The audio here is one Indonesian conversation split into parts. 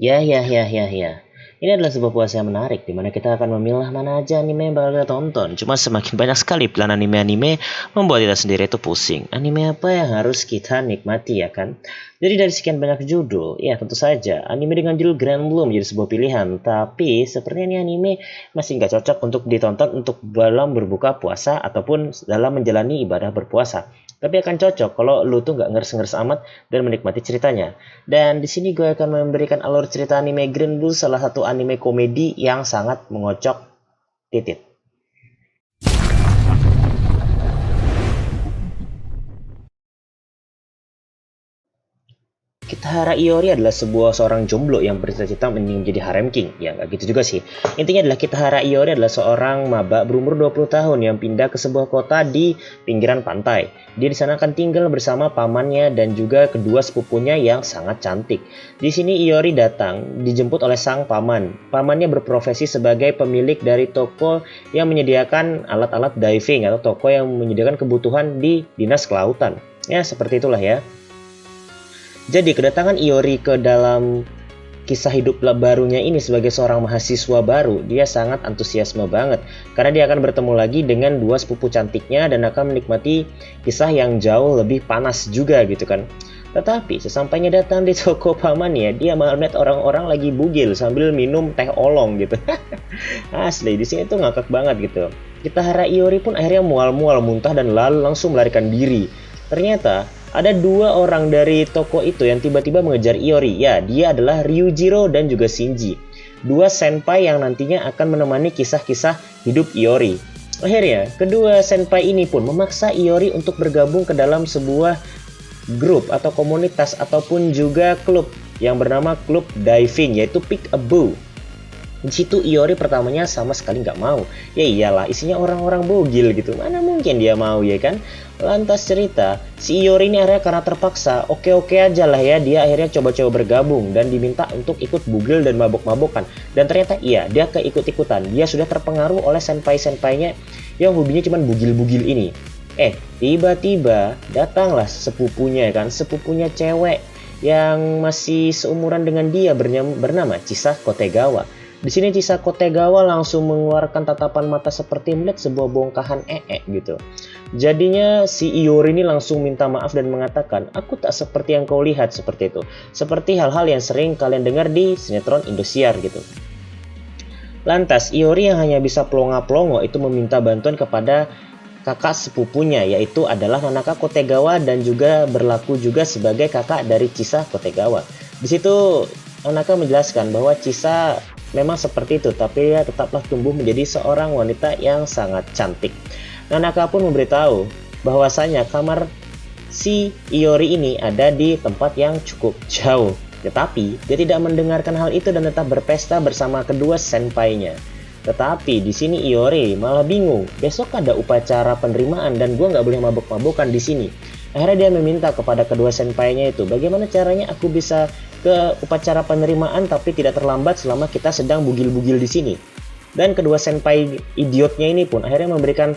Ya. Ini adalah sebuah puasa yang menarik, di mana kita akan memilah mana aja anime yang bakal kita tonton. Cuma semakin banyak sekali pilihan anime-anime membuat kita sendiri itu pusing. Anime apa yang harus kita nikmati ya kan? Jadi dari sekian banyak judul, ya tentu saja anime dengan judul Grand Blue menjadi sebuah pilihan. Tapi sepertinya ini anime masih nggak cocok untuk ditonton untuk dalam berbuka puasa ataupun dalam menjalani ibadah berpuasa. Tapi akan cocok kalau lu tuh nggak ngeres-ngeres amat dan menikmati ceritanya. Dan di sini gue akan memberikan alur cerita anime Green Blue, salah satu anime komedi yang sangat mengocok titit. Kitahara Iori adalah seorang jomblo yang bercita-cita menjadi harem king. Ya, nggak gitu juga sih. Intinya adalah Kitahara Iori adalah seorang maba berumur 20 tahun yang pindah ke sebuah kota di pinggiran pantai. Dia di sana akan tinggal bersama pamannya dan juga kedua sepupunya yang sangat cantik. Di sini Iori datang dijemput oleh sang paman. Pamannya berprofesi sebagai pemilik dari toko yang menyediakan alat-alat diving atau toko yang menyediakan kebutuhan di dinas kelautan. Ya, seperti itulah ya. Jadi kedatangan Iori ke dalam kisah hidup barunya ini sebagai seorang mahasiswa baru, dia sangat antusiasme banget karena dia akan bertemu lagi dengan dua sepupu cantiknya dan akan menikmati kisah yang jauh lebih panas juga gitu kan. Tetapi sesampainya datang di toko pamannya, dia malah melihat orang-orang lagi bugil sambil minum teh olong gitu. Asli di sini tuh ngakak banget gitu. Kitahara Iori pun akhirnya mual-mual muntah dan lalu langsung melarikan diri. Ternyata ada dua orang dari toko itu yang tiba-tiba mengejar Iori. Ya, dia adalah Ryujiro dan juga Shinji. Dua senpai yang nantinya akan menemani kisah-kisah hidup Iori. Akhirnya, kedua senpai ini pun memaksa Iori untuk bergabung ke dalam sebuah grup atau komunitas ataupun juga klub yang bernama klub diving, yaitu Peek-a-Boo. Di situ Iori pertamanya sama sekali nggak mau. Ya iyalah, isinya orang-orang bogil gitu. Mana mungkin dia mau ya kan? Lantas cerita, si Iori ini akhirnya karena terpaksa, oke-oke aja lah ya, dia akhirnya coba-coba bergabung dan diminta untuk ikut bugil dan mabok-mabokan. Dan ternyata iya, dia keikut-ikutan. Dia sudah terpengaruh oleh senpai-senpainya yang hobinya cuma bugil-bugil ini. Tiba-tiba datanglah sepupunya kan, sepupunya cewek yang masih seumuran dengan dia bernama Chisa Kotegawa. Di sini Chisa Kotegawa langsung mengeluarkan tatapan mata seperti melihat sebuah bongkahan gitu. Jadinya si Iori ini langsung minta maaf dan mengatakan, aku tak seperti yang kau lihat seperti itu. Seperti hal-hal yang sering kalian dengar di sinetron Indosiar gitu. Lantas Iori yang hanya bisa pelongo-pelongo itu meminta bantuan kepada kakak sepupunya, yaitu adalah Nanaka Kotegawa dan juga berlaku juga sebagai kakak dari Chisa Kotegawa. Di situ Nanaka menjelaskan bahwa Chisa memang seperti itu, tapi dia tetaplah tumbuh menjadi seorang wanita yang sangat cantik. Nanaka pun memberitahu bahwasanya kamar si Iori ini ada di tempat yang cukup jauh. Tetapi dia tidak mendengarkan hal itu dan tetap berpesta bersama kedua senpainya. Tetapi di sini Iori malah bingung. Besok ada upacara penerimaan dan gue nggak boleh mabok-mabokan di sini. Akhirnya dia meminta kepada kedua senpainya itu, bagaimana caranya aku bisa ke upacara penerimaan tapi tidak terlambat selama kita sedang bugil-bugil di sini. Dan kedua senpai idiotnya ini pun akhirnya memberikan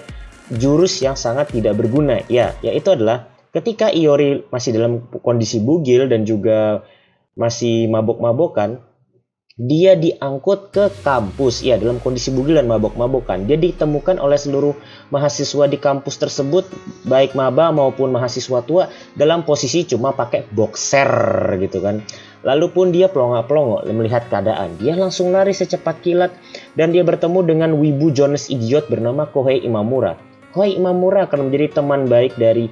jurus yang sangat tidak berguna. Ya, yaitu adalah ketika Iori masih dalam kondisi bugil dan juga masih mabok-mabokan, dia diangkut ke kampus, ya dalam kondisi bugil dan mabok-mabokan. Dia ditemukan oleh seluruh mahasiswa di kampus tersebut, baik maba maupun mahasiswa tua, dalam posisi cuma pakai boxer gitu kan. Lalu pun dia pelongo-pelongo melihat keadaan. Dia langsung lari secepat kilat dan dia bertemu dengan wibu Jones idiot bernama Kohei Imamura. Kohei Imamura akan menjadi teman baik dari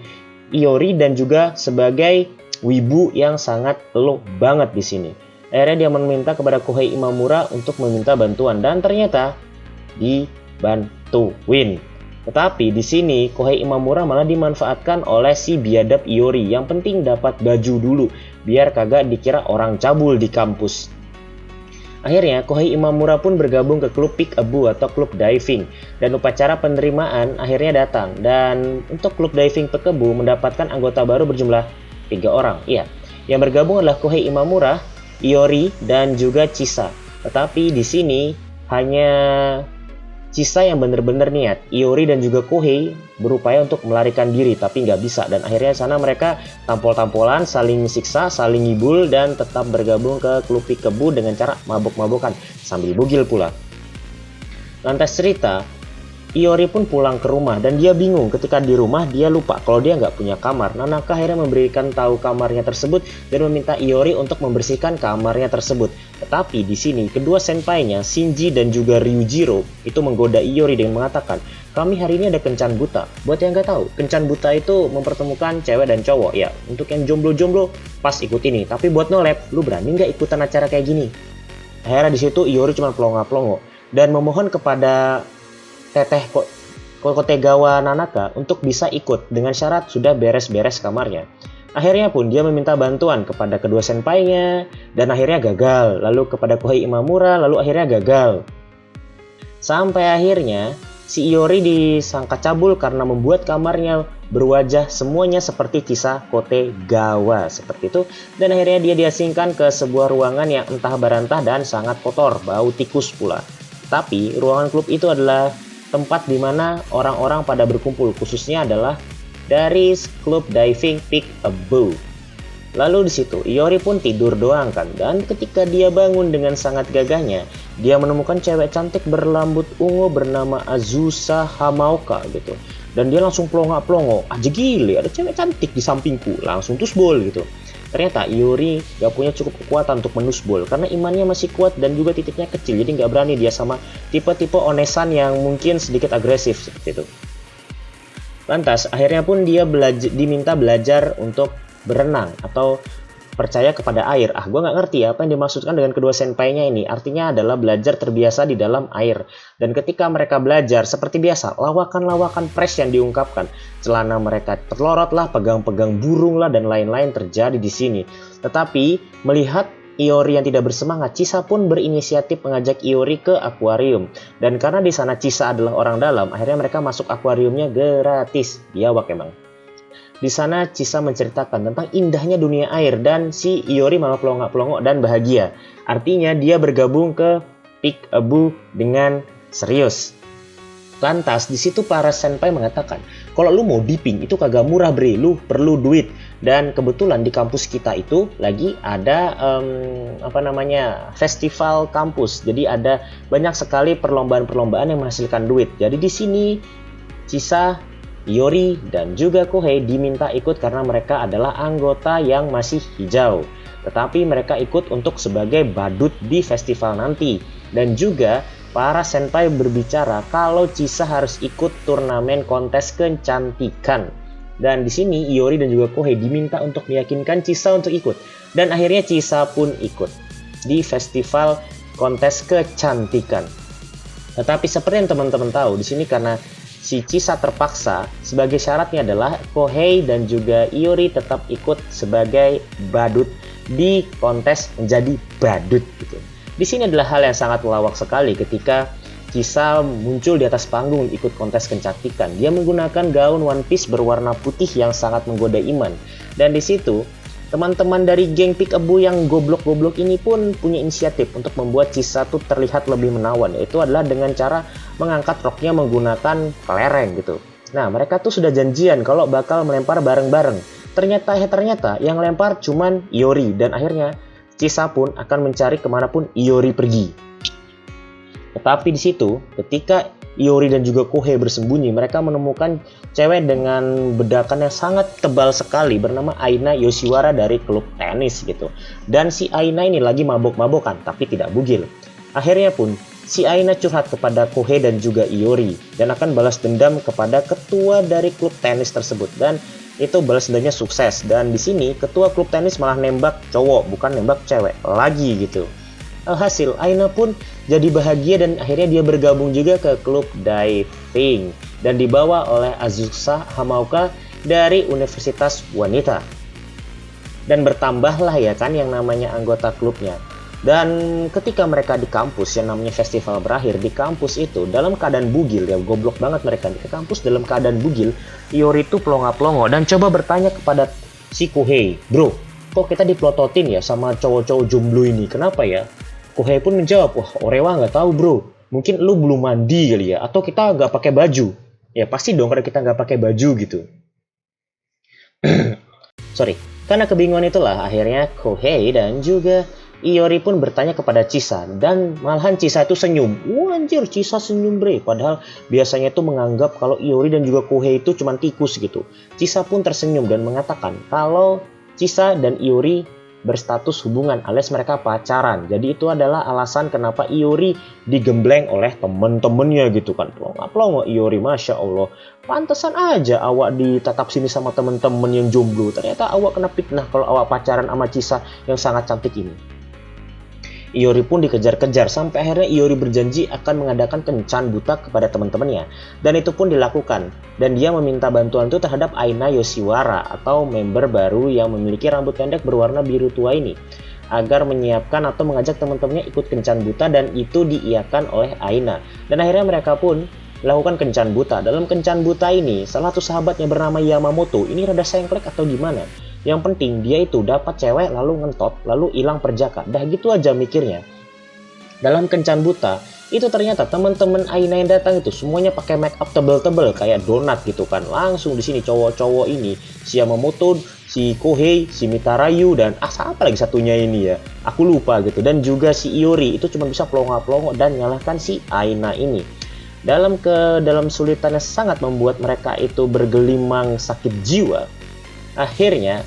Iori dan juga sebagai wibu yang sangat low banget di sini. Akhirnya dia meminta kepada Kohei Imamura untuk meminta bantuan dan ternyata dibantuin. Tetapi di sini Kohei Imamura malah dimanfaatkan oleh si biadab Iori. Yang penting dapat baju dulu biar kagak dikira orang cabul di kampus. Akhirnya Kohei Imamura pun bergabung ke klub Peek-a-Boo atau klub diving dan upacara penerimaan akhirnya datang. Dan untuk klub diving Peek-a-Boo mendapatkan anggota baru berjumlah 3 orang. Iya, yang bergabung adalah Kohei Imamura, Iori dan juga Chisa. Tetapi di sini hanya Chisa yang bener-bener niat. Iori dan juga Kohei berupaya untuk melarikan diri tapi nggak bisa, dan akhirnya sana mereka tampol-tampolan, saling siksa, saling ngibul, dan tetap bergabung ke klub Peek-a-Boo dengan cara mabok-mabokan sambil bugil pula. Lantas cerita, Iori pun pulang ke rumah dan dia bingung ketika di rumah dia lupa kalau dia nggak punya kamar. Nanaka akhirnya memberikan tahu kamarnya tersebut dan meminta Iori untuk membersihkan kamarnya tersebut. Tetapi di sini kedua senpainya Shinji dan juga Ryujiro itu menggoda Iori dengan mengatakan, kami hari ini ada kencan buta. Buat yang nggak tahu, kencan buta itu mempertemukan cewek dan cowok ya. Untuk yang jomblo-jomblo pas ikut ini. Tapi buat nolep, lu berani nggak ikutan acara kayak gini? Akhirnya di situ Iori cuma pelongo-pelongo dan memohon kepada Teteh Kotegawa Nanaka untuk bisa ikut dengan syarat sudah beres-beres kamarnya. Akhirnya pun dia meminta bantuan kepada kedua senpainya dan akhirnya gagal. Lalu kepada Kohei Imamura, lalu akhirnya gagal. Sampai akhirnya si Iori disangka cabul karena membuat kamarnya berwajah semuanya seperti Chisa Kotegawa seperti itu, dan akhirnya dia diasingkan ke sebuah ruangan yang entah barantah dan sangat kotor, bau tikus pula. Tapi ruangan klub itu adalah tempat di mana orang-orang pada berkumpul, khususnya adalah dari klub diving Peek-a-Boo. Lalu di situ Iori pun tidur doang kan, dan ketika dia bangun dengan sangat gagahnya, dia menemukan cewek cantik berrambut ungu bernama Azusa Hamaoka gitu. Dan dia langsung pelongo-pelongo, aja gile, ada cewek cantik di sampingku, langsung tusbol gitu. Ternyata Iori gak punya cukup kekuatan untuk menusbol karena imannya masih kuat dan juga titiknya kecil, jadi gak berani dia sama tipe-tipe onesan yang mungkin sedikit agresif seperti itu. Lantas akhirnya pun dia diminta belajar untuk berenang atau percaya kepada air. Gue nggak ngerti apa yang dimaksudkan dengan kedua senpainya ini. Artinya adalah belajar terbiasa di dalam air. Dan ketika mereka belajar, seperti biasa, lawakan-lawakan fresh yang diungkapkan. Celana mereka terlorot lah, pegang-pegang burung lah, dan lain-lain terjadi di sini. Tetapi melihat Iori yang tidak bersemangat, Chisa pun berinisiatif mengajak Iori ke akuarium. Dan karena di sana Chisa adalah orang dalam, akhirnya mereka masuk akuariumnya gratis. Biawak emang. Di sana Chisa menceritakan tentang indahnya dunia air dan si Iori malah pelongo-pelongo dan bahagia. Artinya dia bergabung ke Peek-a-Boo dengan serius. Lantas di situ para senpai mengatakan, kalau lu mau dipping itu kagak murah bre, lu perlu duit. Dan kebetulan di kampus kita itu lagi ada festival kampus. Jadi ada banyak sekali perlombaan-perlombaan yang menghasilkan duit. Jadi di sini Chisa, Iori, dan juga Kohei diminta ikut karena mereka adalah anggota yang masih hijau. Tetapi mereka ikut untuk sebagai badut di festival nanti. Dan juga para senpai berbicara kalau Chisa harus ikut turnamen kontes kecantikan. Dan di sini Iori dan juga Kohei diminta untuk meyakinkan Chisa untuk ikut. Dan akhirnya Chisa pun ikut di festival kontes kecantikan. Tetapi seperti yang teman-teman tahu, di sini karena si Chisa terpaksa, sebagai syaratnya adalah Kohei dan juga Iori tetap ikut sebagai badut di kontes menjadi badut gitu. Di sini adalah hal yang sangat melawak sekali ketika Chisa muncul di atas panggung ikut kontes kecantikan. Dia menggunakan gaun one piece berwarna putih yang sangat menggoda iman. Dan di situ teman-teman dari geng Peek-a-Boo yang goblok-goblok ini pun punya inisiatif untuk membuat Chisa tuh terlihat lebih menawan. Yaitu adalah dengan cara mengangkat roknya menggunakan kelereng gitu. Nah, mereka tuh sudah janjian kalau bakal melempar bareng-bareng. Ternyata yang lempar cuman Iori. Dan akhirnya Chisa pun akan mencari kemanapun Iori pergi. Tetapi di situ, ketika Iori dan juga Kohei bersembunyi, mereka menemukan cewek dengan bedakan yang sangat tebal sekali bernama Aina Yoshiwara dari klub tenis gitu. Dan si Aina ini lagi mabok-mabokan tapi tidak bugil. Akhirnya pun si Aina curhat kepada Kohei dan juga Iori dan akan balas dendam kepada ketua dari klub tenis tersebut, dan itu balas dendamnya sukses. Dan di sini ketua klub tenis malah nembak cowok bukan nembak cewek lagi gitu. Alhasil Aina pun jadi bahagia dan akhirnya dia bergabung juga ke klub diving dan dibawa oleh Azusa Hamaoka dari Universitas Wanita. Dan bertambahlah ya kan yang namanya anggota klubnya. Dan ketika mereka di kampus yang namanya festival berakhir, di kampus itu dalam keadaan bugil, ya goblok banget mereka di kampus dalam keadaan bugil. Iori itu pelongo-pelongo dan coba bertanya kepada si Kohei, bro, kok kita diplototin ya sama cowok-cowok jomblo ini, kenapa ya? Kohei pun menjawab, wah Orewa nggak tahu bro, mungkin lu belum mandi kali ya, atau kita nggak pakai baju. Ya pasti dong kalau kita nggak pakai baju gitu. Sorry. Karena kebingungan itulah akhirnya Kohei dan juga Iori pun bertanya kepada Chisa, dan malahan Chisa itu senyum. Wah anjir, Chisa senyum bre. Padahal biasanya itu menganggap kalau Iori dan juga Kohei itu cuma tikus gitu. Chisa pun tersenyum dan mengatakan kalau Chisa dan Iori berstatus hubungan alias mereka pacaran. Jadi itu adalah alasan kenapa Iori digembleng oleh temen-temennya gitu kan. Plong-plong Iori, Masya Allah. Pantesan aja awak ditatap sini sama temen-temen yang jomblo. Ternyata awak kena fitnah kalau awak pacaran sama Chisa yang sangat cantik ini. Iori pun dikejar-kejar sampai akhirnya Iori berjanji akan mengadakan kencan buta kepada teman-temannya. Dan itu pun dilakukan. Dan dia meminta bantuan itu terhadap Aina Yoshiwara atau member baru yang memiliki rambut pendek berwarna biru tua ini, agar menyiapkan atau mengajak teman-temannya ikut kencan buta, dan itu diiyakan oleh Aina. Dan akhirnya mereka pun melakukan kencan buta. Dalam kencan buta ini, salah satu sahabatnya bernama Yamamoto ini rada sengklek atau gimana. Yang penting dia itu dapat cewek lalu ngentot lalu hilang perjaka. Dah gitu aja mikirnya. Dalam kencan buta itu ternyata teman-teman Aina yang datang itu semuanya pakai make up tebel-tebel kayak donat gitu kan. Langsung di sini cowok-cowok ini, si Yamamoto, si Kohei, si Mitarayu, dan siapa lagi satunya ini ya, aku lupa gitu. Dan juga si Iori itu cuma bisa pelongo-pelongo dan nyalahkan si Aina ini. Dalam kesulitannya sangat membuat mereka itu bergelimang sakit jiwa. Akhirnya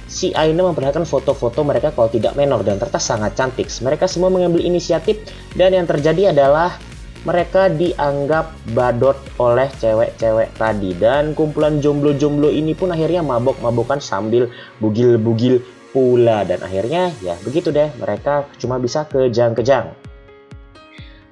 si Aina memperlihatkan foto-foto mereka kalau tidak menor dan ternyata sangat cantik. Mereka semua mengambil inisiatif dan yang terjadi adalah mereka dianggap badot oleh cewek-cewek tadi. Dan kumpulan jomblo-jomblo ini pun akhirnya mabok-mabokan sambil bugil-bugil pula. Dan akhirnya ya begitu deh, mereka cuma bisa kejang-kejang.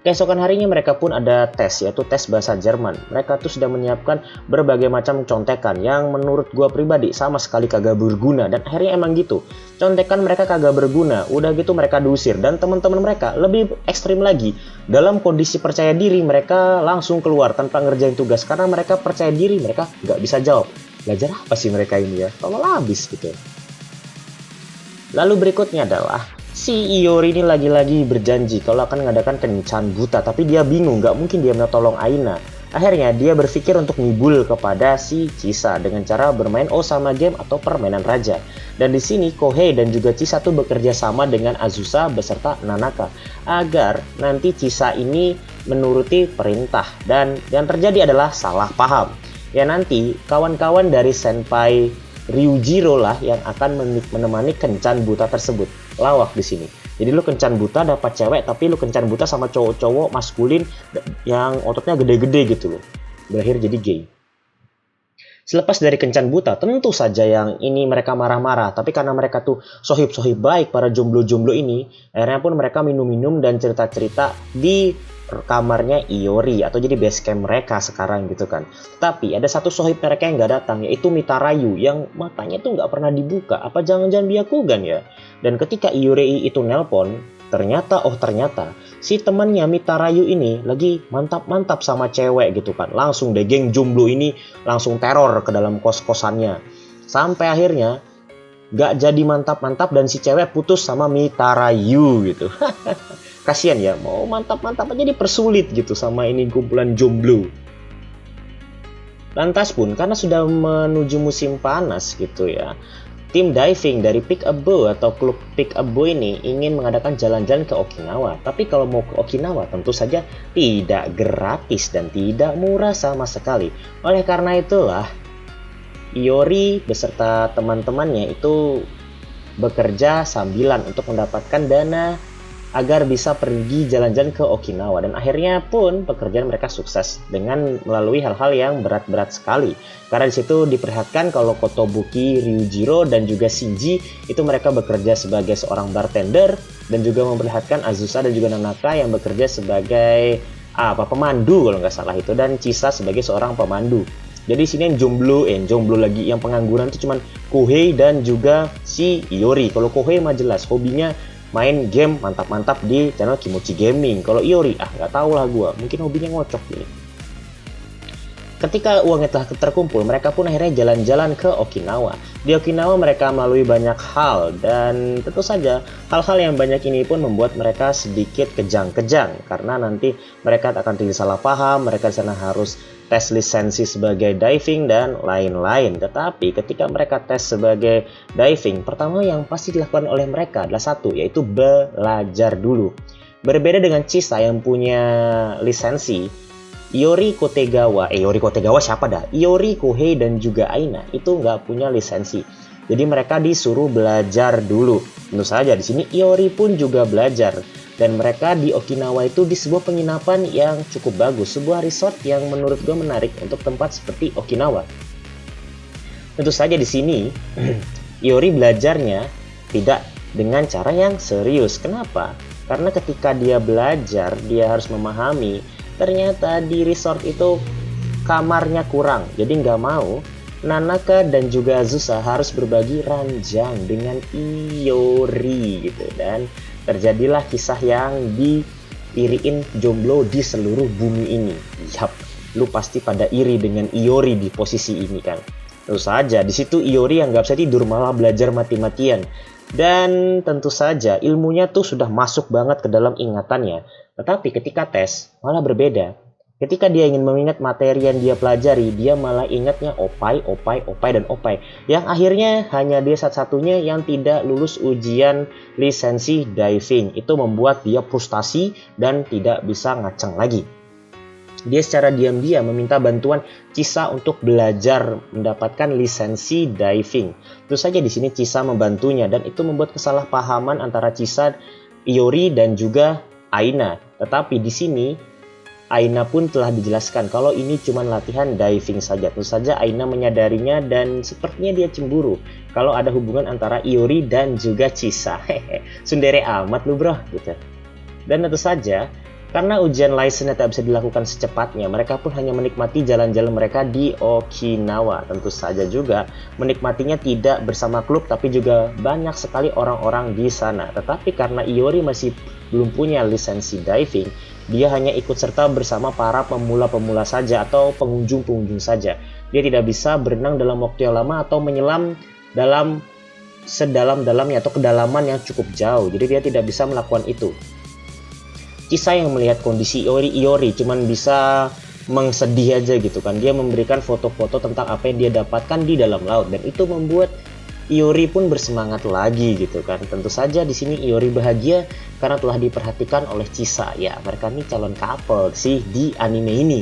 Keesokan harinya mereka pun ada tes, yaitu tes bahasa Jerman. Mereka tuh sudah menyiapkan berbagai macam contekan yang menurut gua pribadi sama sekali kagak berguna. Dan akhirnya emang gitu, contekan mereka kagak berguna. Udah gitu mereka diusir, dan teman-teman mereka lebih ekstrim lagi. Dalam kondisi percaya diri mereka langsung keluar tanpa ngerjain tugas, karena mereka percaya diri mereka nggak bisa jawab. Belajar apa sih mereka ini ya? Tolol habis gitu. Lalu berikutnya adalah si Iori ini lagi-lagi berjanji kalau akan mengadakan kencan buta, tapi dia bingung, nggak mungkin dia minta tolong Aina. Akhirnya dia berpikir untuk ngibul kepada si Chisa dengan cara bermain Osama Game atau permainan raja. Dan di sini Kohei dan juga Chisa tuh bekerja sama dengan Azusa beserta Nanaka agar nanti Chisa ini menuruti perintah, dan yang terjadi adalah salah paham. Ya nanti kawan-kawan dari Senpai Ryujiro lah yang akan menemani kencan buta tersebut. Lawak di sini. Jadi lu kencan buta dapat cewek, tapi lu kencan buta sama cowok-cowok maskulin yang ototnya gede-gede gitu loh. Berakhir jadi gay. Selepas dari kencan buta, tentu saja yang ini mereka marah-marah. Tapi karena mereka tuh sohib-sohib baik para jomblo-jomblo ini, akhirnya pun mereka minum-minum dan cerita-cerita di kamarnya Iori atau jadi base camp mereka sekarang gitu kan. Tapi ada satu sohib mereka yang nggak datang, yaitu Mitarayu yang matanya tuh nggak pernah dibuka. Apa jangan-jangan Byakugan ya? Dan ketika Iori itu nelpon, ternyata si temannya Mitarayu ini lagi mantap-mantap sama cewek gitu kan. Langsung deh geng jomblo ini langsung teror ke dalam kos-kosannya. Sampai akhirnya gak jadi mantap-mantap dan si cewek putus sama Mitarayu gitu. Kasian ya, mau mantap-mantap aja dipersulit gitu sama ini kumpulan jomblo. Lantas pun karena sudah menuju musim panas gitu ya, tim diving dari Pick a Bow atau klub Pick a Bow ini ingin mengadakan jalan-jalan ke Okinawa. Tapi kalau mau ke Okinawa tentu saja tidak gratis dan tidak murah sama sekali. Oleh karena itulah Iori beserta teman-temannya itu bekerja sambilan untuk mendapatkan dana agar bisa pergi jalan-jalan ke Okinawa. Dan akhirnya pun pekerjaan mereka sukses dengan melalui hal-hal yang berat-berat sekali. Karena disitu diperlihatkan kalau Kotobuki Ryujiro dan juga Shinji itu mereka bekerja sebagai seorang bartender, dan juga memperlihatkan Azusa dan juga Nanaka yang bekerja sebagai pemandu kalau nggak salah itu, dan Chisa sebagai seorang pemandu. Jadi sini yang jomblo lagi, yang pengangguran itu cuman Kohei dan juga si Iori. Kalau Kohei mah jelas hobinya main game mantap-mantap di channel Kimochi Gaming. Kalau Iori nggak tahu lah gua, mungkin hobinya ngocok gini. Ketika uangnya telah terkumpul, mereka pun akhirnya jalan-jalan ke Okinawa. Di Okinawa mereka melalui banyak hal, dan tentu saja hal-hal yang banyak ini pun membuat mereka sedikit kejang-kejang karena nanti mereka akan terjadi salah paham, mereka di sana harus tes lisensi sebagai diving dan lain-lain. Tetapi ketika mereka tes sebagai diving, pertama yang pasti dilakukan oleh mereka adalah satu, yaitu belajar dulu. Berbeda dengan Chisa yang punya lisensi, Iori Kotegawa siapa dah? Iori, Kohei, dan juga Aina itu nggak punya lisensi. Jadi mereka disuruh belajar dulu. Tentu saja di sini Iori pun juga belajar. Dan mereka di Okinawa itu di sebuah penginapan yang cukup bagus. Sebuah resort yang menurut gue menarik untuk tempat seperti Okinawa. Tentu saja di sini Iori belajarnya tidak dengan cara yang serius. Kenapa? Karena ketika dia belajar, dia harus memahami ternyata di resort itu kamarnya kurang. Jadi nggak mau Nanaka dan juga Azusa harus berbagi ranjang dengan Iori gitu. Dan terjadilah kisah yang diiriin jomblo di seluruh bumi ini. Yap, lu pasti pada iri dengan Iori di posisi ini kan. Tentu saja di situ Iori yang nggak bisa tidur malah belajar mati-matian. Dan tentu saja ilmunya tuh sudah masuk banget ke dalam ingatannya. Tetapi ketika tes malah berbeda. Ketika dia ingin mengingat materi yang dia pelajari, dia malah ingatnya opai, dan opai. Yang akhirnya hanya dia satu-satunya yang tidak lulus ujian lisensi diving. Itu membuat dia frustasi dan tidak bisa ngaceng lagi. Dia secara diam-diam meminta bantuan Chisa untuk belajar mendapatkan lisensi diving. Tentu saja di sini Chisa membantunya dan itu membuat kesalahpahaman antara Chisa, Iori, dan juga Aina. Tetapi di sini Aina pun telah dijelaskan kalau ini cuma latihan diving saja. Tentu saja Aina menyadarinya dan sepertinya dia cemburu kalau ada hubungan antara Iori dan juga Chisa. Sundere amat lu bro gitu. Dan tentu saja karena ujian license tak bisa dilakukan secepatnya, mereka pun hanya menikmati jalan-jalan mereka di Okinawa. Tentu saja juga menikmatinya tidak bersama klub, tapi juga banyak sekali orang-orang di sana. Tetapi karena Iori masih belum punya lisensi diving, dia hanya ikut serta bersama para pemula-pemula saja atau pengunjung-pengunjung saja. Dia tidak bisa berenang dalam waktu yang lama atau menyelam dalam sedalam-dalamnya atau kedalaman yang cukup jauh. Jadi dia tidak bisa melakukan itu. Chisa yang melihat kondisi Iori cuman bisa mengsedih aja gitu kan. Dia memberikan foto-foto tentang apa yang dia dapatkan di dalam laut dan itu membuat Iori pun bersemangat lagi gitu kan. Tentu saja di sini Iori bahagia karena telah diperhatikan oleh Chisa. Ya, mereka ini calon couple sih di anime ini.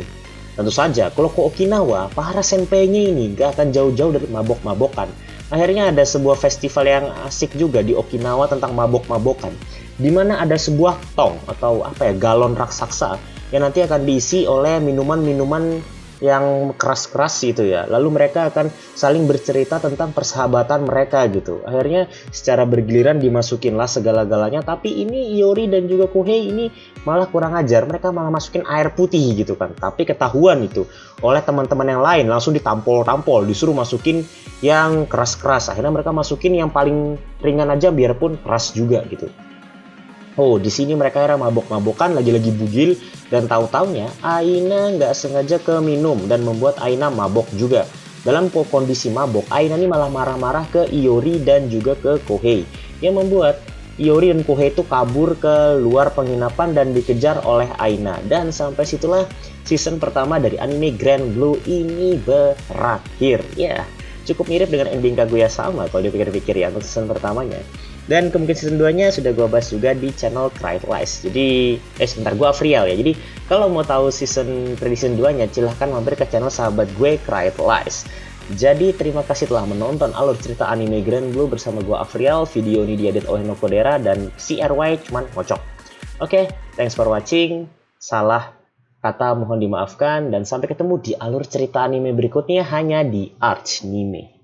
Tentu saja kalau ke Okinawa, para senpai-nya ini gak akan jauh-jauh dari mabok-mabokan. Akhirnya ada sebuah festival yang asik juga di Okinawa tentang mabok-mabokan, di mana ada sebuah tong atau galon raksasa yang nanti akan diisi oleh minuman-minuman yang keras-keras gitu ya. Lalu mereka akan saling bercerita tentang persahabatan mereka gitu. Akhirnya secara bergiliran dimasukinlah segala-galanya. Tapi ini Iori dan juga Kohei ini malah kurang ajar. Mereka malah masukin air putih gitu kan. Tapi ketahuan itu oleh teman-teman yang lain, langsung ditampol-tampol, disuruh masukin yang keras-keras. Akhirnya mereka masukin yang paling ringan aja biarpun keras juga gitu. Oh, di sini mereka era mabok-mabokan, lagi-lagi bugil, dan tahu-taunya Aina nggak sengaja keminum dan membuat Aina mabok juga. Dalam kondisi mabok, Aina ini malah marah-marah ke Iori dan juga ke Kohei, yang membuat Iori dan Kohei itu kabur ke luar penginapan dan dikejar oleh Aina. Dan sampai situlah season pertama dari anime Grand Blue ini berakhir. Ya, cukup mirip dengan ending Kaguya-sama kalau dipikir-pikir ya untuk season pertamanya. Dan kemungkinan season 2-nya sudah gue bahas juga di channel Crytlice. Jadi, sebentar, gue Afriel ya. Jadi, kalau mau tahu season prediction 2-nya, silahkan mampir ke channel sahabat gue Crytlice. Jadi, terima kasih telah menonton alur cerita anime Grand Blue bersama gue Afriel. Video ini diedit oleh Nokodera dan CRY cuman ngocok. Oke, thanks for watching. Salah kata mohon dimaafkan. Dan sampai ketemu di alur cerita anime berikutnya hanya di Arch Anime.